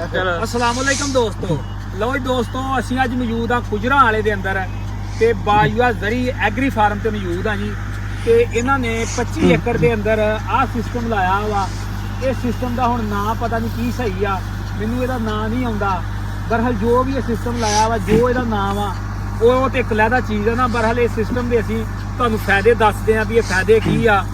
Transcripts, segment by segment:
अस्सलामुअलैकुम दोस्तों, लो जी दोस्तों ਅਸੀਂ ਅੱਜ ਮੌਜੂਦ ਆ ਕੁਜਰਾ ਵਾਲੇ ਦੇ ਅੰਦਰ ਤੇ ਬਾਜੂਆ ਜ਼ਰੀ ਐਗਰੀ ਫਾਰਮ ਤੇ ਮੌਜੂਦ ਆ ਜੀ। ਤੇ ਇਹਨਾਂ ਨੇ 25 ਏਕੜ ਦੇ ਅੰਦਰ ਆਹ ਸਿਸਟਮ ਲਾਇਆ ਵਾ। ਇਹ ਸਿਸਟਮ ਦਾ ਹੁਣ ਨਾਂ ਪਤਾ ਨਹੀਂ ਕੀ ਸਹੀ ਆ, ਮੈਨੂੰ ਇਹਦਾ ਨਾਂ ਨਹੀਂ ਆਉਂਦਾ। ਬਰਹਲ ਜੋ ਵੀ ਇਹ ਸਿਸਟਮ ਲਾਇਆ ਵਾ, ਜੋ ਇਹਦਾ ਨਾਮ ਆ ਉਹ ਤੇ ਇੱਕ ਲਹਿਦਾ ਚੀਜ਼ ਆ ਨਾ। ਬਰਹਲ ਇਹ ਸਿਸਟਮ ਦੇ ਅਸੀਂ ਤੁਹਾਨੂੰ ਫਾਇਦੇ ਦੱਸਦੇ ਆ ਵੀ ਇਹ ਫਾਇਦੇ ਕੀ ਆ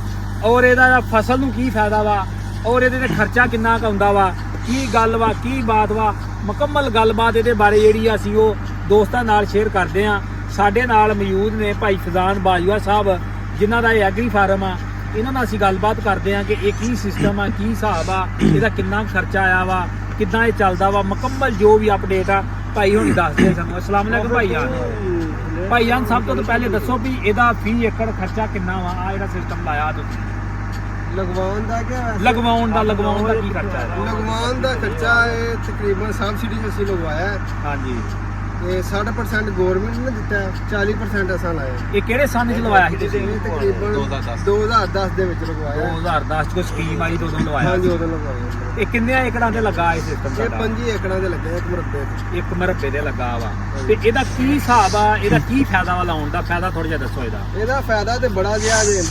ਔਰ ਇਹਦਾ ਫਸਲ ਨੂੰ ਕੀ ਫਾਇਦਾ ਵਾ ਔਰ ਇਹਦੇ ਤੇ ਖਰਚਾ ਕਿੰਨਾ ਕੁ ਆਉਂਦਾ ਵਾ, ਕੀ ਗੱਲ ਵਾ, ਕੀ ਬਾਤ ਵਾ। ਮੁਕੰਮਲ ਗੱਲਬਾਤ ਇਹਦੇ ਬਾਰੇ ਜਿਹੜੀ ਅਸੀਂ ਉਹ ਦੋਸਤਾਂ ਨਾਲ ਸ਼ੇਅਰ ਕਰਦੇ ਆ। ਸਾਡੇ ਨਾਲ ਮੌਜੂਦ ਨੇ ਭਾਈ ਫਜ਼ਾਨ ਬਾਜਵਾ ਸਾਹਿਬ, ਜਿਨ੍ਹਾਂ ਦਾ ਇਹ ਐਗਰੀ ਫਾਰਮ ਆ। ਇਹਨਾਂ ਨਾਲ ਅਸੀਂ ਗੱਲਬਾਤ ਕਰਦੇ ਆ ਕਿ ਇਹ ਕੀ ਸਿਸਟਮ ਆ, ਕੀ ਹਿਸਾਬ ਆ, ਇਹਦਾ ਕਿੰਨਾ ਖਰਚਾ ਆਇਆ ਵਾ, ਕਿੱਦਾਂ ਇਹ ਚੱਲਦਾ ਵਾ। ਮੁਕੰਮਲ ਜੋ ਵੀ ਅਪਡੇਟ ਆ ਭਾਈ ਹੁਣ ਦੱਸਦੇ ਸਾਨੂੰ। ਅਸਲਾਮ ਅਲੈਕੁਮ ਭਾਈਜਾਨ, ਸਭ ਤੋਂ ਪਹਿਲੇ ਦੱਸੋ ਵੀ ਇਹਦਾ ਫੀ ਏਕੜ ਖਰਚਾ ਕਿੰਨਾ ਵਾ? ਆ ਜਿਹੜਾ ਸਿਸਟਮ ਲਾਇਆ ਤੁਸੀਂ ਲਗਵਾਉਣ ਦਾ ਲਗਵਾਉਣ ਦਾ ਕੀ ਖਰਚਾ ਹੈ? ਲਗਵਾਉਣ ਦਾ ਖਰਚਾ ਹੈ ਤਕਰੀਬਨ ਸਬਸਿਡੀ ਅਸੀਂ ਲਗਵਾਇਆ ਹੈ। ਹਾਂਜੀ, ਤੇ 60% ਗਵਰਨਮੈਂਟ ਨੇ ਦਿੱਤਾ ਹੈ, 40% ਅਸਾਂ ਲਾਇਆ। ਇਹ ਕਿਹੜੇ ਸਾਲ ਚ ਲਵਾਇਆ ਸੀ ਤੁਸੀਂ? ਇਹ ਤਕਰੀਬਨ 2010 ਦੇ ਵਿੱਚ ਲਗਵਾਇਆ। 2010 ਚ ਕੋਈ ਸਕੀਮ ਆਈ ਤਾਂ ਉਦੋਂ ਲਵਾਇਆ? ਹਾਂਜੀ, ਉਦੋਂ ਲਗਵਾਇਆ। ਇਹ ਕਿੰਨੇ ਏਕੜਾਂ ਤੇ ਲੱਗਾ ਇਹ ਸਿਸਟਮ? ਇਹ 5 ਏਕੜਾਂ ਦੇ ਲੱਗੇ, ਇੱਕ ਮਰਬੇ ਤੇ। ਇੱਕ ਮਰਬੇ ਦੇ ਲੱਗਾ ਵਾ। ਤੇ ਇਹਦਾ ਕੀ ਹਿਸਾਬ ਆ, ਇਹਦਾ ਕੀ ਫਾਇਦਾ ਵਾ ਲਾਉਣ ਦਾ? ਫਾਇਦਾ ਥੋੜਾ ਜਿਹਾ ਦੱਸੋ ਇਹਦਾ। ਇਹਦਾ ਫਾਇਦਾ ਤੇ ਬੜਾ ਜਿਹਾ ਜੇ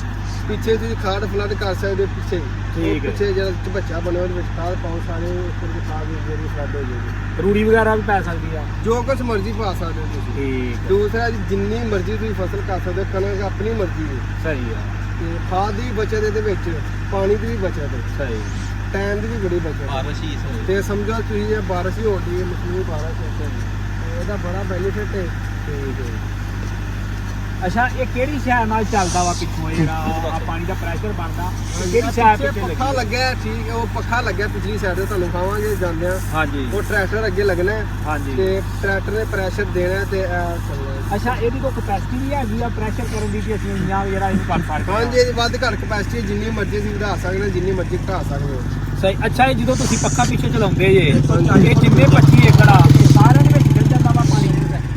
ਪਿੱਛੇ ਤੁਸੀਂ ਖਾਦ ਫਲੱਡ ਕਰ ਸਕਦੇ ਹੋ। ਪਿੱਛੇ ਠੀਕ ਹੈ, ਪਿੱਛੇ ਜਿਹੜਾ ਝਬੱਚਾ ਬਣਿਆ ਉਹਦੇ ਵਿੱਚ ਖਾਦ ਪਾਓ, ਸਾਰੇ ਉੱਪਰ ਦੀ ਖਾਦ ਜਿਹੜੀ ਫਲੱਡ ਹੋ ਜਾਏਗੀ। ਰੂੜੀ ਵਗੈਰਾ ਵੀ ਪੈ ਸਕਦੀ ਆ? ਜੋ ਕੁਝ ਮਰਜ਼ੀ ਪਾ ਸਕਦੇ ਹੋ ਤੁਸੀਂ। ਠੀਕ। ਦੂਸਰਾ ਜਿੰਨੀ ਮਰਜ਼ੀ ਤੁਸੀਂ ਫਸਲ ਕਰ ਸਕਦੇ ਹੋ, ਕਣਕ ਆਪਣੀ ਮਰਜ਼ੀ ਦੀ। ਸਹੀ ਆ। ਤੇ ਖਾਦ ਦੀ ਵੀ ਬਚਤ ਇਹਦੇ ਵਿੱਚ, ਪਾਣੀ ਦੀ ਵੀ ਬਚਤ ਹੈ, ਸਹੀ। ਟਾਈਮ ਦੀ ਵੀ ਬੜੀ ਬਚਤ ਹੈ। ਤੇ ਸਮਝੋ ਤੁਸੀਂ ਇਹ ਬਾਰਿਸ਼ ਹੀ ਹੋ ਰਹੀ ਹੈ, ਮੌਸਮੀ ਬਾਰਿਸ਼ ਹੈ, ਤੇ ਇਹਦਾ ਬੜਾ ਬੈਨੀਫਿਟ ਹੈ। ਠੀਕ ਹੈ। ਅੱਛਾ, ਇਹ ਕਿਹੜੀ ਸ਼ਹਿਰ ਨਾਲ ਚੱਲਦਾ ਵਾ ਪਿੱਛੋਂ ਇਹ ਜਿਹੜਾ ਆ ਪਾਣੀ ਦਾ ਪ੍ਰੈਸ਼ਰ ਬਣਦਾ? ਕਿਹੜੀ ਸ਼ਹਿਰ ਪਿੱਛੇ ਪਿੱਛੇ ਪੱਖਾ ਲੱਗਿਆ? ਠੀਕ ਹੈ, ਉਹ ਪੱਖਾ ਲੱਗਿਆ ਪਿਛਲੀ ਸਾਈਡ ਤੇ, ਤੁਹਾਨੂੰ ਖਾਵਾਂਗੇ ਜਾਂਦੇ ਆ। ਹਾਂਜੀ, ਉਹ ਟਰੈਕਟਰ ਅੱਗੇ ਲੱਗਣਾ ਹੈ ਹਾਂਜੀ। ਤੇ ਟਰੈਕਟਰ ਨੇ ਪ੍ਰੈਸ਼ਰ ਦੇਣਾ ਤੇ ਇਹ ਚੱਲਣਾ। ਅੱਛਾ, ਇਹਦੀ ਕੋਈ ਕਪੈਸਿਟੀ ਵੀ ਹੈਗੀ ਆ ਪ੍ਰੈਸ਼ਰ ਕਰਨ ਦੀ ਕਿ ਅਸੀਂ ਇੰਨਾ ਜਿਹੜਾ ਇਹਨੂੰ ਕਰ ਸਕਦੇ ਹਾਂ? ਹਾਂਜੀ, ਇਹਦੀ ਵੱਧ ਘੱਟ ਕਪੈਸਿਟੀ, ਜਿੰਨੀ ਮਰਜ਼ੀ ਤੁਸੀਂ ਵਧਾ ਸਕਦੇ ਹੋ, ਜਿੰਨੀ ਮਰਜ਼ੀ ਘਟਾ ਸਕਦੇ ਹੋ। ਸਹੀ। ਅੱਛਾ, ਇਹ ਜਦੋਂ ਤੁਸੀਂ ਪੱਖਾ ਪਿੱਛੇ ਚਲਾਉਂਦੇ ਜੇ, ਇਹ ਜਿੰਨੇ 25 ਏਕੜ ਆ ਸਾਰਿਆਂ ਦੇ ਵਿੱਚ ਮਿਲ ਜਾਂਦਾ ਵਾ ਪਾਣੀ?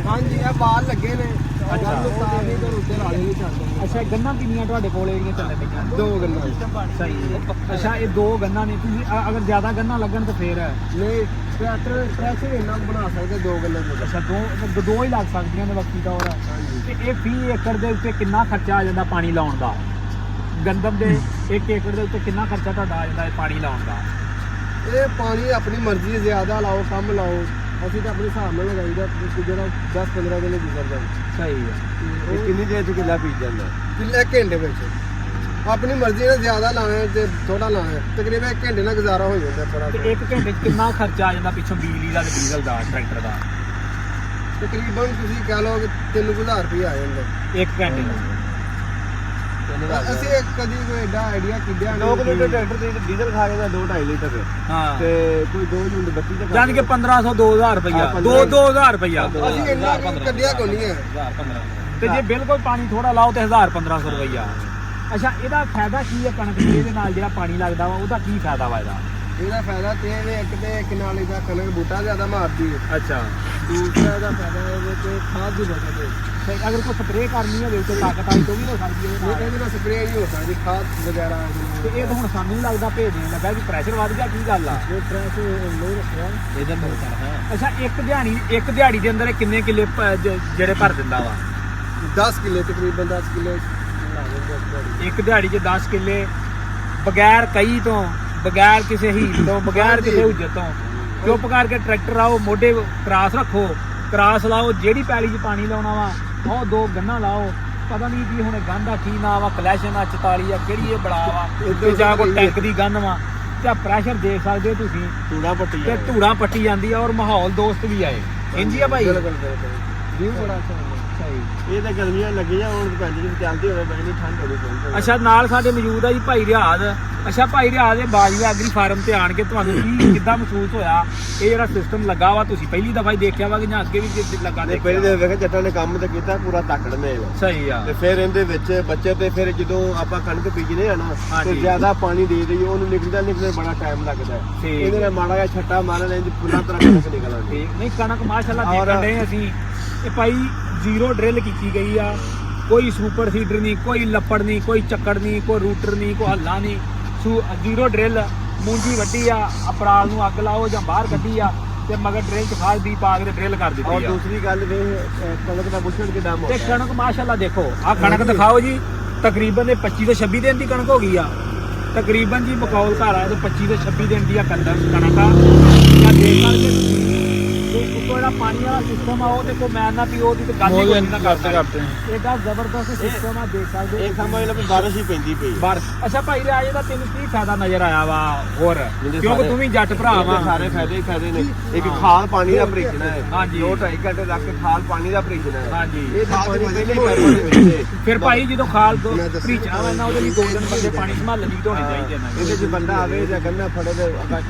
ਹਾਂਜੀ, ਇਹ ਬਾਲ ਲੱਗੇ ਨੇ। ਅੱਛਾ। ਤਾਰ ਤੋਂ ਉੱਤੇ ਨਾਲੇ ਨਹੀਂ ਚੱਲਦੇ। ਅੱਛਾ, ਗੰਨਾਂ ਕਿੰਨੀਆਂ ਤੁਹਾਡੇ ਕੋਲ ਜਿਹੜੀਆਂ ਚੱਲਣ ਪਈਆਂ? 2 ਗੰਨਾਂ। ਸਹੀ ਹੈ। ਅੱਛਾ, ਇਹ 2 ਗੰਨਾਂ ਨੇ। ਤੁਸੀਂ ਅਗਰ ਜ਼ਿਆਦਾ ਗੰਨਾਂ ਲੱਗਣ ਤਾਂ ਫੇਰ? ਨਹੀਂ, ਟਰੈਕਟਰ ਪ੍ਰੈਸ਼ਰ ਇੰਨਾ ਬਣਾ ਸਕਦੇ 2 ਗੰਨਾਂ ਦੇ। ਅੱਛਾ, ਦੋ ਹੀ ਲੱਗ ਸਕਦੀਆਂ ਨੇ ਬਾਕੀ ਤਾਂ। ਹੋਰ ਤੇ ਇਹ 20 ਏਕੜ ਦੇ ਉੱਤੇ ਕਿੰਨਾ ਖਰਚਾ ਆ ਜਾਂਦਾ ਪਾਣੀ ਲਾਉਣ ਦਾ? ਗੰਦਮ ਦੇ 1 ਏਕੜ ਦੇ ਉੱਤੇ ਕਿੰਨਾ ਖਰਚਾ ਤੁਹਾਡਾ ਆ ਜਾਂਦਾ ਪਾਣੀ ਲਾਉਣ ਦਾ? ਇਹ ਪਾਣੀ ਆਪਣੀ ਮਰਜ਼ੀ ਹੈ, ਜ਼ਿਆਦਾ ਲਾਓ ਕਮ ਲਾਓ, ਅਸੀਂ ਤਾਂ ਆਪਣੇ ਹਿਸਾਬ ਨਾਲ ਲਗਾਈਦਾ। ਜਿਹੜਾ 10-15 ਦਿਨ ਗੁਜ਼ਰ ਜਾਂਦਾ। ਸਹੀ ਹੈ। ਇਹ ਕਿੰਨੀ ਦੇਰ ਚ ਕਿੱਲਾ ਪੀ ਜਾਂਦਾ? ਕਿੱਲਾ 1 ਘੰਟੇ ਵਿੱਚ। ਆਪਣੀ ਮਰਜ਼ੀ ਨਾਲ ਜ਼ਿਆਦਾ ਲਾਣਾ ਤੇ ਥੋੜਾ ਲਾਣਾ, ਤਕਰੀਬਨ 1 ਘੰਟੇ ਨਾਲ ਗੁਜ਼ਾਰਾ ਹੋ ਜਾਂਦਾ ਥੋੜਾ। ਤੇ 1 ਘੰਟੇ 'ਚ ਕਿੰਨਾ ਖਰਚਾ ਆ ਜਾਂਦਾ ਪਿੱਛੋਂ ਬਿਜਲੀ ਦਾ ਤੇ ਡੀਜ਼ਲ ਦਾ, ਟਰੈਕਟਰ ਦਾ? ਤਕਰੀਬਨ ਤੁਸੀਂ ਕਹਿ ਲਓ ਕਿ 3000 ਰੁਪਏ ਆ ਜਾਂਦਾ 1 ਘੰਟੇ ਦਾ। ਅਸੀਂ ਕਦੀ ਕੋਈ ਐਡਾ ਆਈਡੀਆ ਕਿੱਦਿਆ ਨਹੀਂ। 2 ਲੀਟਰ ਟਰੈਕਟਰ ਦੇ ਡੀਜ਼ਲ ਖਾ ਜਾਂਦਾ, 2-2.5 ਲੀਟਰ। ਹਾਂ, ਤੇ ਕੋਈ 2 ਯੂਨਿਟ ਬੱਤੀ ਦਾ ਜਾਨ ਕਿ 1500 2000 ਰੁਪਇਆ, 2000 ਰੁਪਇਆ। ਅਸੀਂ ਇੰਨਾ ਕੱਢਿਆ ਕੋਈ ਨਹੀਂ ਹੈ। ਤੇ ਜੇ ਬਿਲਕੁਲ ਪਾਣੀ ਥੋੜਾ ਲਾਓ ਤੇ 1500 ਰੁਪਇਆ। ਅੱਛਾ, ਇਹਦਾ ਫਾਇਦਾ ਕੀ ਹੈ ਕਣਕ ਦੇ? ਇਹਦੇ ਨਾਲ ਜਿਹੜਾ ਪਾਣੀ ਲੱਗਦਾ ਵਾ ਉਹਦਾ ਕੀ ਫਾਇਦਾ ਵਾ ਇਹਦਾ? ਇਹਦਾ ਫਾਇਦਾ ਤੇ ਇਹ ਇੱਕ ਤੇ ਕਿਨਾਲੇ ਦਾ ਕਣਕ ਬੂਟਾ ਜ਼ਿਆਦਾ ਮਾਰਦੀ ਹੈ। ਅੱਛਾ। ਦੂਸਰਾ ਇਹਦਾ ਫਾਇਦਾ ਇਹਦੇ ਤੇ ਖਾਦ ਦੀ ਬਚਤ ਹੈ। ਤੇ ਅਗਰ ਕੋਈ ਸਪਰੇਅ ਕਰਨੀ ਹੋਵੇ ਤੇ ਤਾਕਤ ਆਈ ਤਾਂ ਵੀ ਹੋ ਸਕਦੀ ਹੈ ਇਹਦੇ ਨਾਲ? ਇਹਦੇ ਨਾਲ ਸਪਰੇਅ ਨਹੀਂ ਹੋ ਸਕਦੀ, ਖਾਦ ਵਗੈਰਾ। ਤੇ ਇਹ ਤਾਂ ਹੁਣ ਸਾਨੂੰ ਨਹੀਂ ਲੱਗਦਾ ਭੇਜਣ ਲੱਗਾ ਕਿ ਪ੍ਰੈਸ਼ਰ ਵੱਧ ਗਿਆ, ਕੀ ਗੱਲ ਆ? ਇਹ ਪ੍ਰੈਸ ਨਹੀਂ ਰੱਖਿਆ ਇਹਦਾ ਅੱਛਾ, ਇੱਕ ਦਿਹਾੜੀ ਦੇ ਅੰਦਰ ਇਹ ਕਿੰਨੇ ਕਿੱਲੇ ਜਿਹੜੇ ਭਰ ਦਿੰਦਾ ਵਾ? 10 ਕਿੱਲੇ, ਤਕਰੀਬਨ 10 ਕਿੱਲੇ ਲਾ ਦਿੰਦੇ। ਇੱਕ ਦਿਹਾੜੀ 'ਚ 10 ਕਿੱਲੇ ਬਗੈਰ ਕਈ ਤੋਂ, ਬਗੈਰ ਕਿਸੇ ਹੀਲ ਤੋਂ, ਬਗੈਰ ਕਿਸੇ ਹੁਜਤ ਤੋਂ ਚੁੱਪ ਕਰਕੇ ਟਰੈਕਟਰ ਆਓ, ਮੋਢੇ ਕਰਾਸ ਰੱਖੋ, ਕਰਾਸ ਲਾਓ, ਜਿਹੜੀ ਪੈਲੀ 'ਚ ਪਾਣੀ ਲਾਉਣਾ ਵਾ ਉਹ 2 ਗੰਨਾਂ ਲਾਓ। ਪਤਾ ਨਹੀਂ ਜੀ ਹੁਣ ਗੰਨ ਦਾ ਕੀ ਨਾਂ ਵਾ, ਕਲੈਸ਼ਨ ਆ 44 ਆ, ਕਿਹੜੀ ਇਹ ਬੜਾ ਵਾ, ਤੇ ਜਾਂ ਕੋਈ ਟੈਂਕ ਦੀ ਗੰਨ ਵਾ। ਤੇ ਪ੍ਰੈਸ਼ਰ ਦੇਖ ਸਕਦੇ ਹੋ ਤੁਸੀਂ, ਧੂੜਾ ਪੱਟੀ ਤੇ ਧੂੜਾਂ ਪੱਟੀ ਜਾਂਦੀ ਆ ਔਰ ਮਾਹੌਲ ਦੋਸਤ ਵੀ ਆਏ। ਇੰਜੀ ਆ ਭਾਈ? ਵੀਊ ਬੜਾ ਅੱਛਾ ਹੁੰਦਾ। ਇਹ ਤਾਂ ਗਰਮੀਆਂ ਲੱਗੀਆਂ, ਹੁਣ ਪਿੰਡ ਵਿੱਚ ਚੱਲਦੀ ਹੋਵੇ ਬੜੀ ਠੰਡ ਹੋਣੀ ਚਾਹੀਦੀ। ਅੱਛਾ, ਨਾਲ ਸਾਡੇ ਮੌਜੂਦ ਆ ਜੀ ਭਾਈ ਰਿਆਜ਼। ਅੱਛਾ, ਭਾਈ ਰਿਆਜ਼, ਇਹ ਬਾਜਵਾ ਐਗਰੀ ਫਾਰਮ ਤੇ ਆਣ ਕੇ ਤੁਹਾਨੂੰ ਕਿੱਦਾਂ ਮਹਿਸੂਸ ਹੋਇਆ? ਇਹ ਜਿਹੜਾ ਸਿਸਟਮ ਲੱਗਾ ਵਾ ਤੁਸੀਂ ਪਹਿਲੀ ਦਫਾ ਹੀ ਦੇਖਿਆ ਵਾ ਕਿ ਜਾਂ ਅੱਗੇ ਵੀ ਲੱਗਾ? ਨੇ ਪਹਿਲੇ ਦੇ ਵੇਖੇ ਜੱਟਾਂ ਨੇ ਕੰਮ ਤੇ ਕੀਤਾ ਪੂਰਾ ਤਕੜਨੇ। ਸਹੀ ਆ। ਤੇ ਫਿਰ ਇਹਦੇ ਵਿੱਚ ਬੱਚੇ ਤੇ ਫਿਰ ਜਦੋਂ ਆਪਾਂ ਕਣਕ ਬੀਜਨੇ ਆ ਨਾ ਤੇ ਜ਼ਿਆਦਾ ਪਾਣੀ ਦੇ ਦਈਏ, ਉਹਨੂੰ ਨਿਕਲਦੇ ਬੜਾ ਟਾਈਮ ਲੱਗਦਾ। ਇਹਦੇ ਨਾਲ ਮਾੜਾ ਜਿਹਾ ਛੱਟਾ ਮਾਰਨ ਇੰਜ ਪੂਰਾ ਤਰ੍ਹਾਂ ਕਣਕ ਨਿਕਲ ਆਉਂਦੀ। ਨਹੀਂ, ਕਣਕ ਮਾਸ਼ਾਅੱਲਾ ਦੇਖਣ ਡਏ ਅਸੀਂ। ਇਹ ਭਾਈ 0 ਡਰਿਲ ਕੀਤੀ ਗਈ ਆ, ਕੋਈ ਸੁਪਰ ਸੀਡਰ ਨਹੀਂ, ਕੋਈ ਲੱਪੜ ਨਹੀਂ, ਕੋਈ ਚੱਕੜ ਨਹੀਂ, ਕੋਈ ਰੂਟਰ ਨਹੀਂ, ਕੋਈ ਹੱਲਾ ਨਹੀਂ, 0 ਡਰਿਲ ਮੂੰਜੀ ਵੱਢੀ ਆ ਅਪਰਾਲ ਨੂੰ ਅੱਗ ਲਾਓ ਜਾਂ ਬਾਹਰ ਕੱਢੀ ਆ ਤੇ ਮਗਰ ਡਰਿਲ ਚ ਖਾਦ ਦੀ ਪਾ ਕੇ ਤੇ ਡਰਿਲ ਕਰ ਔਰ ਦਿੱਤੀ ਆ। ਦੂਸਰੀ ਗੱਲ ਵੇ ਕਣਕ ਦਾ ਬੁਸ਼ਲ ਕਿੰਨਾ ਤੇ ਮੋਟਾ ਕਣਕ ਮਾਸ਼ਾਅੱਲਾ ਦੇਖੋ ਆ ਕਣਕ ਦਿਖਾਓ ਜੀ, ਤਕਰੀਬਨ ਇਹ 25 ਤੋਂ 26 ਦਿਨ ਦੀ ਕਣਕ ਹੋ ਗਈ ਆ ਤਕਰੀਬਨ ਜੀ। ਮਕੌਲ ਘਰ ਆਇਆ ਤੇ 25 ਤੋਂ 26 ਦਿਨ ਦੀ ਆ ਕਣਕ ਆ ਜਾਂ ਦੇਖ ਸਕਦੇ ਤੁਸੀਂ। ਤੇ ਉੱਤੋਂ ਜਿਹੜਾ ਪਾਣੀ ਵਾਲਾ ਸਿਸਟਮ ਆ ਉਹ ਤੇ ਕੋਈ ਮੈਂ ਨਾ ਵੀ ਉਹਦੀ ਤੇ ਗੱਲ ਹੀ ਕੋਈ ਨਾ ਕਰਦੇ ਇਹਦਾ ਜ਼ਬਰਦਸਤ ਸਿਸਟਮ ਆ, ਦੇਖ ਸਕਦੇ ਇਹ ਸਮਝ ਲਓ ਵੀ ਬਾਰਿਸ਼ ਹੀ ਪੈਂਦੀ ਪਈ ਬਾਰ ਅੱਛਾ ਭਾਈ ਰਾਜੇ ਦਾ ਤੈਨੂੰ ਕੀ ਫਾਇਦਾ ਨਜ਼ਰ ਆਇਆ ਵਾ ਹੋਰ, ਕਿਉਂਕਿ ਤੂੰ ਵੀ ਜੱਟ ਭਰਾ ਵਾ। ਸਾਰੇ ਫਾਇਦੇ ਹੀ ਫਾਇਦੇ ਨੇ। ਇੱਕ ਖਾਲ ਪਾਣੀ ਦਾ ਭਰੀਜਣਾ ਹੈ, ਹਾਂਜੀ। 2-2.5 ਘੰਟੇ ਰੱਖ ਕੇ ਖਾਲ ਪਾਣੀ ਦਾ ਭਰੀਜਣਾ ਹੈ। ਹਾਂਜੀ ਇਹ ਤਾਂ ਪਾਣੀ ਪਹਿਲੇ ਹੀ ਪੈਰਾਂ ਦੇ ਵਿੱਚ ਹੈ। ਫਿਰ ਭਾਈ ਜਦੋਂ ਖਾਲ ਭਰੀਚਣਾ ਵਾ ਨਾ ਉਹਦੇ ਲਈ 2 ਦਿਨ ਬੰਦੇ ਪਾਣੀ ਸੰਭਾਲਣ ਦੀ ਧੋਣੀ ਚਾਹੀਦੀ ਹੈ ਨਾ। ਇਹਦੇ 'ਚ ਬੰਦਾ ਆਵੇ ਜਾਂ ਗੰਨਾ ਫੜੇ ਤੇ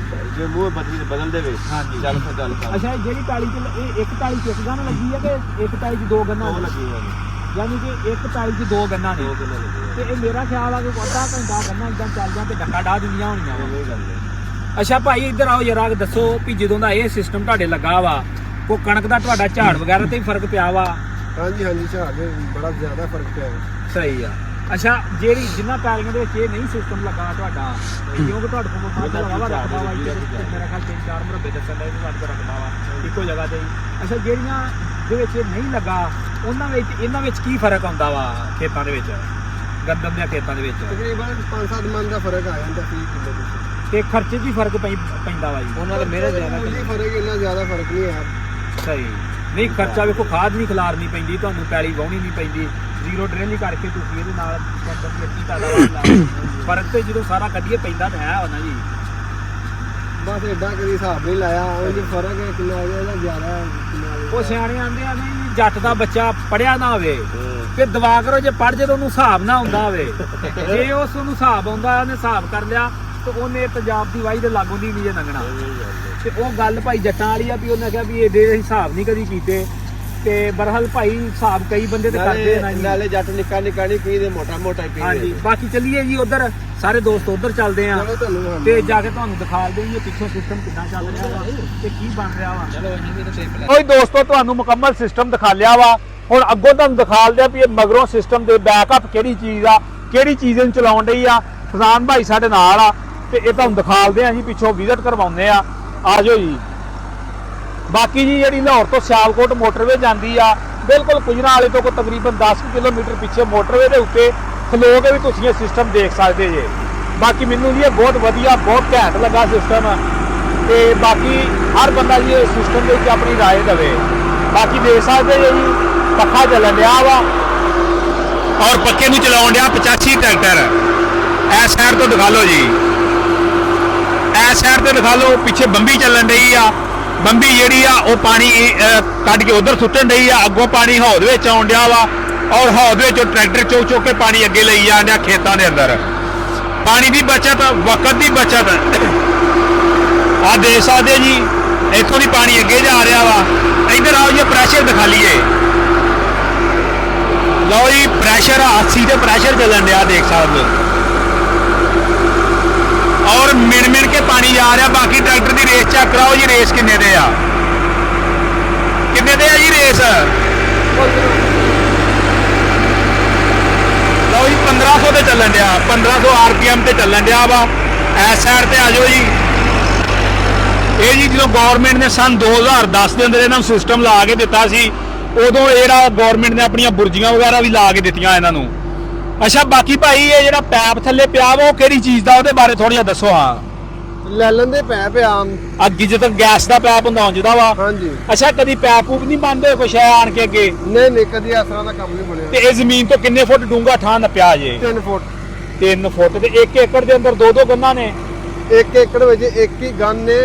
ਜੇ ਮੂੰਹ ਬਦਲ ਦੇਵੇ ਹਾਂਜੀ। ਚੱਲ ਫਿਰ ਗੱਲ ਕਰ। ਅੱਛਾ ਜਿਹੜੀ ਟਾਲੀ ਚ ਇਹ ਇੱਕ ਟਾਲੀ ਚ ਇੱਕ ਗੰਨਾ ਲੱਗੀ ਹੈ ਕਿ ਇੱਕ ਟਾਲੀ ਚ 2 ਗੰਨਾ ਉਹ ਲੱਗੀ ਹੋਈ ਯਾਨੀ ਕਿ ਇੱਕ ਟਾਲੀ ਚ 2 ਗੰਨਾ ਨੇ। ਤੇ ਇਹ ਮੇਰਾ ਖਿਆਲ ਆ ਕਿ ਅੱਧਾ ਘੰਟਾ ਗੰਨਾ ਇਦਾਂ ਚੱਲ ਜਾਂ ਤੇ ਡੱਕਾ ਡਾਹ ਦਿੰਦੀਆਂ ਹੋਣੀਆਂ ਵਾ। ਇਹ ਗੱਲ ਹੈ। ਅੱਛਾ ਭਾਈ ਇੱਧਰ ਆਓ ਜਰਾ ਦੱਸੋ ਵੀ ਜਦੋਂ ਦਾ ਇਹ ਸਿਸਟਮ ਤੁਹਾਡੇ ਲੱਗਾ ਵਾ ਕੋ ਕਣਕ ਦਾ ਤੁਹਾਡਾ ਝਾੜ ਵਗੈਰਾ ਤੇ ਵੀ ਫਰਕ ਪਿਆ ਵਾ? ਹਾਂਜੀ ਹਾਂਜੀ ਝਾੜ ਦੇ ਬੜਾ ਜ਼ਿਆਦਾ ਫਰਕ ਪਿਆ ਹੈ। ਸਹੀ ਆ। ਅੱਛਾ ਜਿਹੜੀ ਜਿੰਨਾ ਪੈਲੀਆਂ ਦੇ ਵਿੱਚ ਇਹ ਨਹੀਂ ਸਿਸਟਮ ਲੱਗਾ ਤੁਹਾਡਾ, ਕਿਉਂਕਿ ਤੁਹਾਡੇ ਕੋਲ ਮਾਸ਼ਾ ਅੱਲਾਹ ਰਕਬਾ ਵਾ ਮੇਰਾ ਖਿਆਲ 3-4 ਮੁਰੱਬੇ ਦੱਸਣ ਦਾ ਤੁਹਾਡੇ ਕੋਲ ਰਕਬਾ ਵਾ ਇੱਕੋ ਜਗ੍ਹਾ ਤੇ ਹੀ। ਅੱਛਾ ਜਿਹੜੀਆਂ ਦੇ ਵਿੱਚ ਇਹ ਨਹੀਂ ਲੱਗਾ ਉਹਨਾਂ ਵਿੱਚ ਇਹਨਾਂ ਵਿੱਚ ਕੀ ਫਰਕ ਆਉਂਦਾ ਵਾ ਖੇਤਾਂ ਦੇ ਵਿੱਚ, ਗੰਦਮ ਦੇ ਖੇਤਾਂ ਦੇ ਵਿੱਚ? ਤਕਰੀਬਨ 5-7 ਮਣ ਦਾ ਫਰਕ ਆ ਜਾਂਦਾ 30 ਕਿਲੋ ਵਿੱਚ। ਤੇ ਖਰਚੇ 'ਚ ਵੀ ਫਰਕ ਪੈਂਦਾ ਵਾ ਜੀ? ਉਹਨਾਂ ਦਾ ਮਿਹਨਤ ਜ਼ਿਆਦਾ ਕੋਈ ਫਰਕ ਇੰਨਾ ਜ਼ਿਆਦਾ ਫਰਕ ਨਹੀਂ ਹੈ। ਸਹੀ ਨਹੀਂ, ਖਰਚਾ ਵੇਖੋ ਖਾਦ ਨਹੀਂ ਖਿਲਾਰਨੀ ਪੈਂਦੀ ਤੁਹਾਨੂੰ, ਪੈਲੀ ਵਾਹਣੀ ਨਹੀਂ ਪੈਂਦੀ, ਜ਼ੀਰੋ ਡਰੇਨ ਹੀ ਕਰਕੇ ਤੁਸੀਂ ਇਹਦੇ ਨਾਲ ਗੰਦਮ ਦੀ ਅੱਛੀ ਪੈਦਾਵਾਰ ਲਾ ਫਰਕ ਤੇ ਜਦੋਂ ਸਾਰਾ ਕੱਢੀਏ ਪੈਂਦਾ ਤਾਂ ਹੈ ਨਾ ਜੀ। ਬਸ ਐਡਾ ਕਦੀ ਹਿਸਾਬ ਨਹੀਂ ਲਾਇਆ ਉਹ ਜੀ ਫਰਕ ਹੈ ਕਿੰਨਾ ਇਹਦਾ ਜ਼ਿਆਦਾ ਕਿੰਨਾ ਉਹ ਸਿਆਣੇ ਆਂਦੇ ਆ ਨਹੀਂ ਜੱਟ ਦਾ ਬੱਚਾ ਪੜਿਆ ਨਾ ਹੋਵੇ ਤੇ ਦਵਾ ਕਰੋ, ਜੇ ਪੜ ਜੇ ਤਾਂ ਉਹਨੂੰ ਹਿਸਾਬ ਨਾ ਹੁੰਦਾ ਹੋਵੇ। ਜੇ ਉਸ ਨੂੰ ਹਿਸਾਬ ਆਉਂਦਾ ਉਹਨੇ ਹਿਸਾਬ ਕਰ ਲਿਆ ਤੇ ਉਹਨੇ ਪੰਜਾਬ ਦੀ ਵਾਹੀ ਦੇ ਲਾਗੋਂ ਦੀ ਨਹੀਂ ਜੇ ਲੰਘਣਾ। ਤੇ ਉਹ ਗੱਲ ਭਾਈ ਜੱਟਾਂ ਵਾਲੀ ਆ ਵੀ ਉਹਨੇ ਕਿਹਾ ਵੀ ਇਹਦੇ ਹਿਸਾਬ ਨਹੀਂ ਕਦੀ ਕੀਤੇ। ਤੇ ਬਰਹਲ ਭਾਈ ਹਿਸਾਬ ਕਈ ਬੰਦੇ ਤੇ ਕਰਦੇ ਨਾ ਜੀ। ਨਾਲੇ ਜੱਟ ਨਿੱਕਾ ਨਿੱਕਾ ਨਹੀਂ ਕਹੀਦੇ ਮੋਟਾ ਮੋਟਾ ਹੀ ਹਾਂਜੀ ਕਹੀਦੇ। ਬਾਕੀ ਚੱਲੀਏ ਜੀ ਉਧਰ, ਸਾਰੇ ਦੋਸਤ ਉਧਰ ਚੱਲਦੇ ਆ ਚਲੋ ਤੁਹਾਨੂੰ ਤੇ ਜਾ ਕੇ ਤੁਹਾਨੂੰ ਦਿਖਾ ਦੇਈਏ ਪਿੱਛੋਂ ਸਿਸਟਮ ਕਿੱਦਾਂ ਚੱਲ ਰਿਹਾ ਵਾ ਤੇ ਕੀ ਬਣ ਰਿਹਾ ਵਾ। ਚਲੋ ਓਏ ਦੋਸਤੋ ਤੁਹਾਨੂੰ ਮੁਕੰਮਲ ਸਿਸਟਮ ਦਿਖਾ ਲਿਆ ਵਾ। ਹੁਣ ਅੱਗੋਂ ਤੁਹਾਨੂੰ ਦਿਖਾ ਲਿਆ ਵੀ ਇਹ ਮਗਰੋਂ ਸਿਸਟਮ ਦੇ ਬੈਕਅਪ ਕਿਹੜੀ ਚੀਜ਼ ਆ, ਕਿਹੜੀ ਚੀਜ਼ ਨੂੰ ਚਲਾਉਣ ਡਈ ਆ। ਫਜ਼ਾਨ ਭਾਈ ਸਾਡੇ ਨਾਲ ਆ ਤੇ ਇਹ ਤੁਹਾਨੂੰ ਦਿਖਾਲਦੇ ਆ ਜੀ, ਪਿੱਛੋਂ ਵਿਜ਼ਿਟ ਕਰਵਾਉਂਦੇ ਆ। ਆ ਜਾਓ ਜੀ। ਬਾਕੀ ਜੀ ਜਿਹੜੀ ਲਾਹੌਰ ਤੋਂ ਸਿਆਲਕੋਟ ਮੋਟਰਵੇ ਜਾਂਦੀ ਆ ਬਿਲਕੁਲ ਕੁਜਰਾ ਵਾਲੇ ਤੋਂ ਕੋਈ ਤਕਰੀਬਨ 10 ਕਿਲੋਮੀਟਰ ਪਿੱਛੇ ਮੋਟਰਵੇ ਦੇ ਉੱਤੇ ਖਲੋ ਕੇ ਵੀ ਤੁਸੀਂ ਇਹ ਸਿਸਟਮ ਦੇਖ ਸਕਦੇ ਜੇ। ਬਾਕੀ ਮੈਨੂੰ ਜੀ ਇਹ ਬਹੁਤ ਵਧੀਆ ਬਹੁਤ ਘੈਂਟ ਲੱਗਾ ਸਿਸਟਮ। ਤੇ ਬਾਕੀ ਹਰ ਬੰਦਾ ਜੀ ਇਹ ਸਿਸਟਮ ਦੇ ਵਿੱਚ ਆਪਣੀ ਰਾਏ ਦੇਵੇ। ਬਾਕੀ ਦੇਖ ਸਕਦੇ ਜੇ ਜੀ ਪੱਖਾ ਚੱਲਣ ਡਿਆ ਵਾ ਔਰ ਪੱਕੇ ਨੂੰ ਚਲਾਉਣ ਡਿਆ 85 ਟਰੈਕਟਰ। ਇਸ ਸਾਈਡ ਤੋਂ ਦਿਖਾ ਲਓ ਜੀ, ਇਸ ਸਾਈਡ ਤੇ ਦਿਖਾ ਲਓ। ਪਿੱਛੇ ਬੰਬੀ ਚੱਲਣ ਡਈ ਆ। ਬੰਬੀ ਜਿਹੜੀ ਆ ਉਹ ਪਾਣੀ ਕੱਢ ਕੇ ਉਧਰ ਸੁੱਟਣ ਡਈ ਆ। ਅੱਗੋਂ ਪਾਣੀ ਹੌਦ ਵਿੱਚ ਆਉਣ ਡਿਆ ਵਾ ਔਰ ਹੌਦ ਵਿੱਚੋਂ ਟਰੈਕਟਰ ਚੁੱਕ ਕੇ ਪਾਣੀ ਅੱਗੇ ਲਈ ਜਾਣ ਡਿਆ ਖੇਤਾਂ ਦੇ ਅੰਦਰ। ਪਾਣੀ ਦੀ ਬਚਤ, ਵਕਤ ਦੀ ਬਚਤ ਆ ਦੇਖ ਸਕਦੇ ਜੀ। ਇੱਥੋਂ ਦੀ ਪਾਣੀ ਅੱਗੇ ਜਾ ਰਿਹਾ ਵਾ। ਇੱਧਰ ਆਓ ਜੀ ਪ੍ਰੈਸ਼ਰ ਦਿਖਾ ਲਈਏ। ਲਓ ਜੀ ਪ੍ਰੈਸ਼ਰ 80 ਤੇ ਪ੍ਰੈਸ਼ਰ ਚੱਲਣ ਡਿਆ ਦੇਖ ਸਕਦੇ ਔਰ ਮਿਣ ਕੇ ਪਾਣੀ ਜਾ ਰਿਹਾ। ਬਾਕੀ ਟਰੈਕਟਰ ਦੀ ਰੇਸ ਚੈੱਕ ਕਰਾਓ ਜੀ, ਰੇਸ ਕਿੰਨੇ ਦੇ ਆ, ਕਿੰਨੇ ਦੇ ਆ ਜੀ ਰੇਸ? ਲਓ ਜੀ 1500 ਤੇ ਚੱਲਣ ਡਿਆ, 1500 RPM ਤੇ ਚੱਲਣ ਡਿਆ ਵਾ। ਇਸ ਸਾਈਡ ਤੇ ਆ ਜਾਓ ਜੀ। ਇਹ ਜੀ ਜਦੋਂ ਗਵਰਨਮੈਂਟ ਨੇ ਸਨ 2010 ਦੇ ਅੰਦਰ ਇਹਨਾਂ ਨੂੰ ਸਿਸਟਮ ਲਾ ਕੇ ਦਿੱਤਾ ਸੀ, ਉਦੋਂ ਜਿਹੜਾ ਗਵਰਨਮੈਂਟ ਨੇ ਆਪਣੀਆਂ ਬੁਰਜੀਆਂ ਵਗੈਰਾ ਵੀ ਲਾ ਕੇ ਦਿੱਤੀਆਂ ਇਹਨਾਂ ਨੂੰ। ਅੱਛਾ ਬਾਕੀ ਭਾਈ ਇਹ ਜਿਹੜਾ ਪੈਪ ਥੱਲੇ ਪਿਆ ਵਾ ਉਹ ਕਿਹੜੀ ਚੀਜ਼ ਦਾ, ਉਹਦੇ ਬਾਰੇ ਥੋੜਾ ਜਿਹਾ ਦੱਸੋ। ਹਾਂ ਲੈ ਲੈਂਦੇ ਪੈਪ ਆਮ ਅੱਗੇ ਜਦੋਂ ਗੈਸ ਦਾ ਪੈਪ ਹੁੰਦਾ ਉਂਝਦਾ ਵਾ। ਹਾਂਜੀ। ਅੱਛਾ ਕਦੀ ਪੈਪ ਪੂਪ ਨਹੀਂ ਬੰਦ ਹੋਏ ਕੁਛ ਹੈ ਆਣ ਕੇ ਅੱਗੇ? ਨਹੀਂ ਨਹੀਂ ਕਦੀ ਇਸ ਤਰ੍ਹਾਂ ਦਾ ਕੰਮ ਨਹੀਂ ਬਣਿਆ। ਤੇ ਇਹ ਜ਼ਮੀਨ ਤੋਂ ਕਿੰਨੇ ਫੁੱਟ ਡੂੰਘਾ ਠਾਂ ਨੱਪਿਆ ਜੇ? 3 ਫੁੱਟ। 3 ਫੁੱਟ ਤੇ 1 ਏਕੜ ਦੇ ਅੰਦਰ 2-2 ਗੰਨਾਂ ਨੇ। 1 ਏਕੜ ਵਿੱਚ ਇੱਕ ਹੀ ਗੰਨ ਨੇ।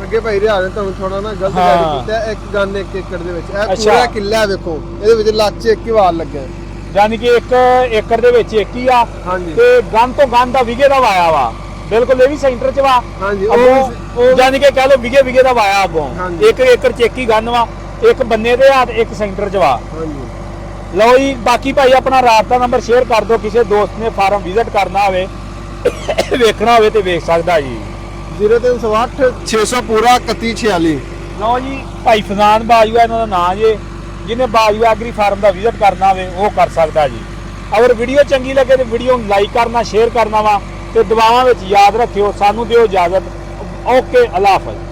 ਅੱਗੇ ਭਾਈ ਰਿਆ ਨੇ ਤੁਹਾਨੂੰ ਥੋੜਾ ਨਾ ਗਲਤ ਗੱਲ ਕੀਤਾ। ਇੱਕ ਗੰਨ 1 ਏਕੜ ਦੇ ਵਿੱਚ ਇਹ ਪੂਰਾ ਕਿੱਲਾ ਵੇਖੋ, ਇਹਦੇ ਵਿੱਚ ਲੱਖ 'ਚ ਇੱਕ ਹੀ ਵਾਲ ਲੱਗਿਆ। ਯਾਨੀ ਕਿ 1 ਏਕੜ ਦੇ ਵਿੱਚ ਇੱਕ ਹੀ ਆ। ਹਾਂਜੀ। ਤੇ ਗੰਨ ਤੋਂ ਗੰਨ ਦਾ ਵਿਗੇ ਦਾ ਵਾਇਆ ਵਾ ਬਿਲਕੁਲ, ਇਹ ਵੀ ਸੈਂਟਰ 'ਚ ਵਾ। ਹਾਂਜੀ ਉਹ ਯਾਨੀ ਕਿ ਕਹਿ ਲਓ ਵਿਗੇ ਦਾ ਵਾਇਆ ਅੱਗੋਂ। 1 ਏਕੜ 'ਚ ਇੱਕ ਹੀ ਗੰਨ ਵਾ, ਇੱਕ ਬੰਨੇ ਦੇ ਆ ਤੇ ਇੱਕ ਸੈਂਟਰ 'ਚ ਵਾ। ਹਾਂਜੀ। ਲਓ ਜੀ ਬਾਕੀ ਭਾਈ ਆਪਣਾ ਰਾਬਤਾ ਨੰਬਰ ਸ਼ੇਅਰ ਕਰ ਦਿਓ, ਕਿਸੇ ਦੋਸਤ ਨੇ ਫਾਰਮ ਵਿਜ਼ਿਟ ਕਰਨਾ ਹੋਵੇ ਵੇਖਣਾ ਹੋਵੇ ਤੇ ਵੇਖ ਸਕਦਾ ਜੀ। 0308 600 ਪੂਰਾ 3146। ਲਓ ਜੀ ਭਾਈ ਫਜ਼ਾਨ ਬਾਜਵਾ ਇਹਨਾਂ ਦਾ ਨਾਂ ਜੇ। ਜਿਹਨੇ ਬਾਜਵਾ ਐਗਰੀ ਫਾਰਮ ਦਾ ਵਿਜ਼ਿਟ ਕਰਨਾ ਹੋਵੇ ਉਹ ਕਰ ਸਕਦਾ ਜੀ। ਅਗਰ ਵੀਡੀਓ ਚੰਗੀ ਲੱਗੇ ਤੇ ਵੀਡੀਓ ਨੂੰ ਲਾਈਕ ਕਰਨਾ, ਸ਼ੇਅਰ ਕਰਨਾ ਵਾ ਤੇ ਦੁਆਵਾਂ ਵਿੱਚ ਯਾਦ ਰੱਖਿਓ। ਸਾਨੂੰ ਦਿਓ ਇਜਾਜ਼ਤ। ਓਕੇ, ਅੱਲਾ ਹਾਫਿਜ਼।